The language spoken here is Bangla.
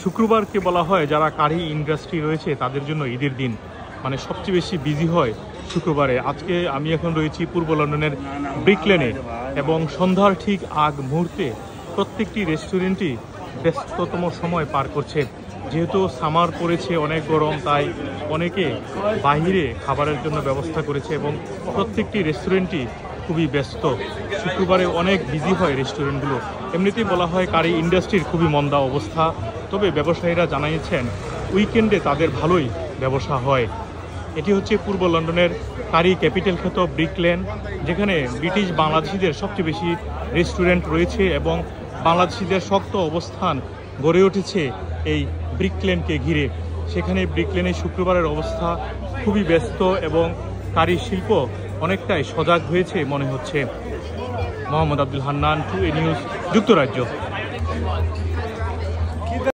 শুক্রবারকে বলা হয় যারা কারি ইন্ডাস্ট্রি রয়েছে তাদের জন্য ঈদের দিন, মানে সবচেয়ে বেশি বিজি হয় শুক্রবারে। আজকে আমি এখন রয়েছি পূর্ব লন্ডনের ব্রিক লেনে এবং সন্ধ্যার ঠিক আগ মুহূর্তে প্রত্যেকটি রেস্টুরেন্টই ব্যস্ততম সময় পার করছে। যেহেতু সামার পড়েছে, অনেক গরম, তাই অনেকে বাহিরে খাবারের জন্য ব্যবস্থা করেছে এবং প্রত্যেকটি রেস্টুরেন্টই খুবই ব্যস্ত। শুক্রবারে অনেক বিজি হয় রেস্টুরেন্টগুলো। এমনিতেই বলা হয় কারি ইন্ডাস্ট্রির খুবই মন্দা অবস্থা, তবে ব্যবসায়ীরা জানিয়েছেন উইকেন্ডে তাদের ভালোই ব্যবসা হয়। এটি হচ্ছে পূর্ব লন্ডনের কারি ক্যাপিটাল খ্যাত ব্রিক লেন, যেখানে ব্রিটিশ বাংলাদেশিদের সবচেয়ে বেশি রেস্টুরেন্ট রয়েছে এবং বাংলাদেশিদের শক্ত অবস্থান গড়ে উঠেছে এই ব্রিক লেনকে ঘিরে। সেখানে ব্রিক লেনে শুক্রবারের অবস্থা খুবই ব্যস্ত এবং কারি শিল্প অনেকটাই সজাগ হয়েছে মনে হচ্ছে। মোহাম্মদ আব্দুল হান্নান, 2A নিউজ, যুক্তরাজ্য।